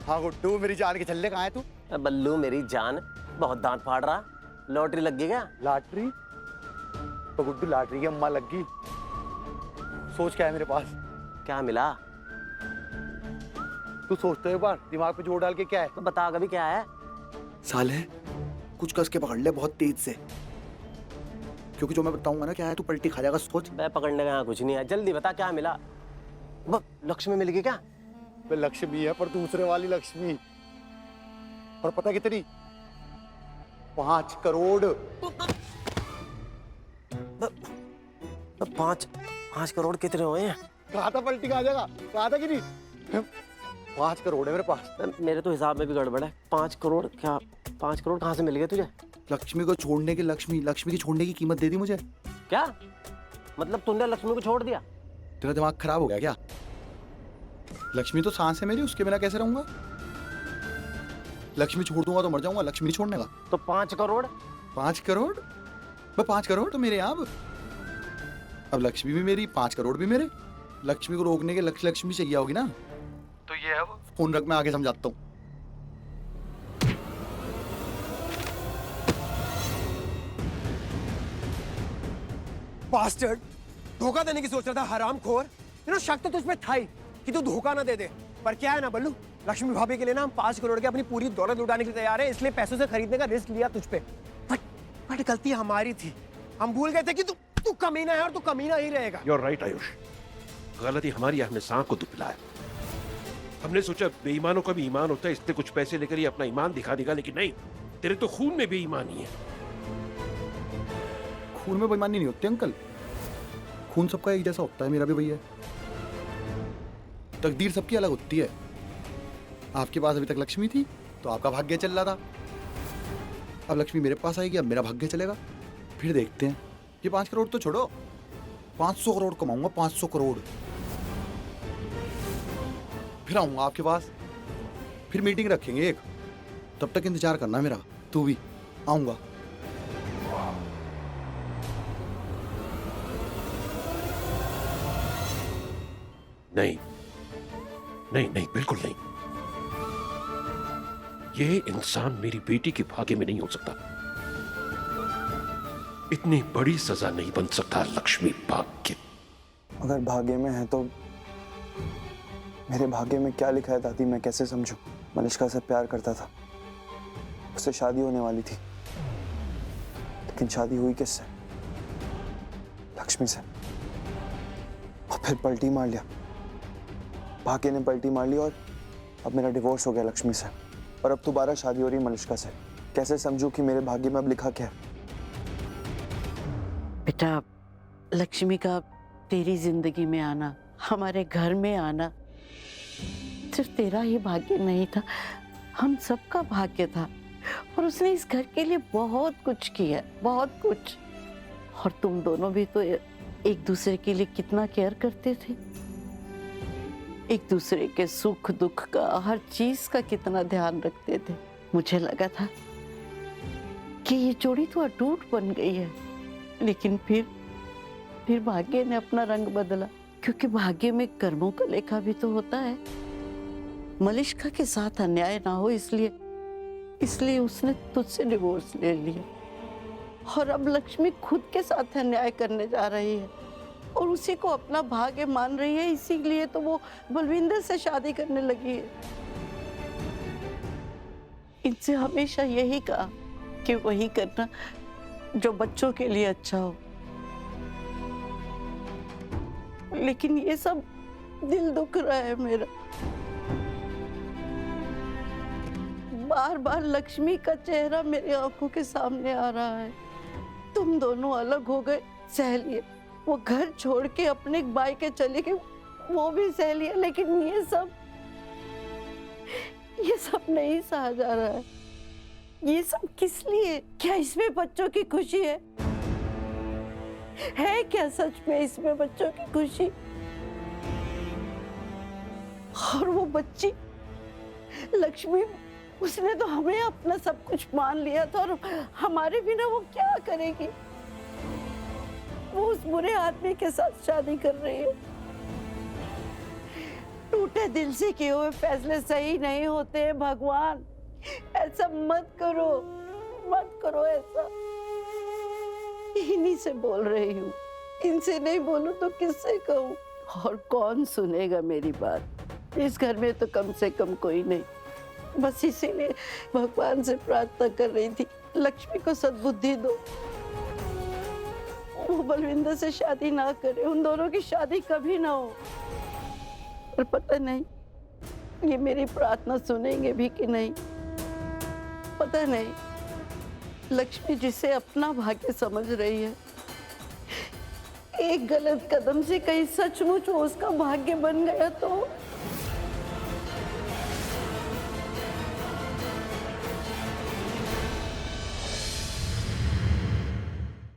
हाँ गुड्डू, मेरी जान के छल्ले कहाँ है तू? बल्लू मेरी जान, बहुत दांत फाड़ रहा। लॉटरी लग गई क्या? लॉटरी? तो गुड्डू लॉटरी की अम्मा लग गई। सोच क्या है मेरे पास? क्या मिला? तू सोचते एक बार, दिमाग पे जोर डाल के क्या है? तो बता कभी क्या है? साले कुछ कस के पकड़ ले बहुत तेज से, क्योंकि जो मैं बताऊंगा ना क्या है तू पलटी खा जाएगा। सोच। बे पकड़ने का यहाँ कुछ नहीं है, जल्दी बता क्या मिला। वो लक्ष्मी मिल गई क्या? बे लक्ष्मी है पर दूसरे वाली लक्ष्मी। और पता कितनी? 5 करोड़। 5 करोड़ कितने हुए हैं? कहा था पलटी खा जाएगा, कहा था कि नहीं? 5 करोड़ है मेरे पास। मेरे तो हिसाब में भी गड़बड़ है। 5 करोड़ क्या? 5 करोड़ कहाँ से मिल गए तुझे? लक्ष्मी को छोड़ने की लक्ष्मी की छोड़ने की कीमत दे दी मुझे। क्या मतलब तुमने लक्ष्मी को छोड़ दिया? तेरा दिमाग खराब हो गया क्या? लक्ष्मी तो सांस है मेरी, उसके बिना कैसे रहूंगा? लक्ष्मी छोड़ दूंगा तो मर जाऊंगा, लक्ष्मी नहीं छोड़ने का। तो 5 करोड़? 5 करोड़? मैं 5 करोड़ तो मेरे यहाँ अब लक्ष्मी भी मेरी, 5 करोड़ भी मेरे। लक्ष्मी को रोकने के लक्ष्मी चाहिए होगी ना, तो ये है वो। फोन रख, मैं आगे समझाता हूँ। बास्टर्ड, धोखा देने की सोच रहा था हरामखोर। शक तो तुझ पे था ही कि तू धोखा ना दे दे, पर क्या है ना बल्लू, लक्ष्मी भाभी के लिए ना हम 5 करोड़ की अपनी पूरी दौलत लुटाने के लिए तैयार है, इसलिए पैसों से खरीदने का रिस्क लिया तुझ पे। बट गलती हमारी थी, हम भूल गए थे कि तू कमीना है और तू कमीना ही रहेगा। You're right, आयुष, गलती हमारी, हमने सांप को दुबलाया। हमने सोचा बेईमानों का भी ईमान होता है, इसलिए कुछ पैसे लेकर ये अपना ईमान दिखा देगा, लेकिन नहीं, तेरे तो खून में बेईमानी है। खून में बेईमानी नहीं होती अंकल, खून सबका एक जैसा होता है, मेरा भी भैया। तकदीर सबकी अलग होती है। आपके पास अभी तक लक्ष्मी थी तो आपका भाग्य चल रहा था, अब लक्ष्मी मेरे पास आएगी, अब मेरा भाग्य चलेगा। फिर देखते हैं। ये 5 करोड़ तो छोड़ो, 500 करोड़ कमाऊंगा, 500 करोड़। फिर आऊंगा आपके पास, फिर मीटिंग रखेंगे एक, तब तक इंतजार करना मेरा। तू भी आऊंगा। नहीं नहीं नहीं, बिल्कुल नहीं। ये इंसान मेरी बेटी के भाग्य में नहीं हो सकता। इतनी बड़ी सजा नहीं बन सकता लक्ष्मी भाग्य। अगर भाग्य में है तो मेरे भाग्य में क्या लिखा है दादी, मैं कैसे समझूं? मलिष्का से प्यार करता था, उससे शादी होने वाली थी, लेकिन शादी हुई किससे? लक्ष्मी से। और फिर पलटी मार लिया, भाग्य ने पलटी मार ली और अब मेरा डिवोर्स हो गया लक्ष्मी से, और अब दोबारा शादी हो रही मलिष्का से। कैसे समझूं कि मेरे भाग्य में अब लिखा क्या है? बेटा, लक्ष्मी का तेरी जिंदगी में आना, हमारे घर में आना सिर्फ तेरा ही भाग्य नहीं था, हम सबका भाग्य था। और उसने इस घर के लिए बहुत कुछ किया, बहुत कुछ। और तुम दोनों भी तो एक दूसरे के लिए कितना केयर करते थे, एक दूसरे के सुख दुख का, हर चीज का कितना ध्यान रखते थे। मुझे लगा था कि ये जोड़ी तो अटूट बन गई है, लेकिन फिर भाग्य ने अपना रंग बदला, क्योंकि भाग्य में कर्मों का लेखा भी तो होता है। मलिष्का के साथ अन्याय ना हो इसलिए उसने तुझसे डिवोर्स ले लिया, और अब लक्ष्मी खुद के साथ अन्याय करने जा रही है और उसी को अपना भाग्य मान रही है। इसीलिए तो वो बलविंदर से शादी करने लगी है। इनसे हमेशा यही कहा कि वही करना जो बच्चों के लिए अच्छा हो, लेकिन ये सब दिल दुख रहा है मेरा। बार बार लक्ष्मी का चेहरा मेरी आंखों के सामने आ रहा है। तुम दोनों अलग हो गए, सह लिए। वो घर छोड़ के अपने भाई के चले गए, वो भी सह लिया, लेकिन ये सब नहीं सहा जा रहा है। ये सब किस लिए? क्या इसमें बच्चों की खुशी है क्या सच में इसमें बच्चों की खुशी? और वो बच्ची लक्ष्मी, उसने तो हमें अपना सब कुछ मान लिया था, और हमारे बिना वो क्या करेगी? वो उस बुरे आदमी के साथ शादी कर रही है। टूटे टूटे दिल से किए हुए फैसले सही नहीं होते हैं भगवान। ऐसा मत करो ऐसा। इन्हीं से बोल रही हूँ, इनसे नहीं बोलूं तो किससे कहूँ? और कौन सुनेगा मेरी बात? इस घर में तो कम से कम कोई नहीं। बस इसीलिए भगवान से प्रार्थना कर रही थी, लक्ष्मी को सद्बुद्धि दो, वो बलविंदर से शादी ना करे, उन दोनों की शादी कभी ना हो। पर पता नहीं ये मेरी प्रार्थना सुनेंगे भी कि नहीं, पता नहीं। लक्ष्मी जिसे अपना भाग्य समझ रही है, एक गलत कदम से कहीं सचमुच वो उसका भाग्य बन गया तो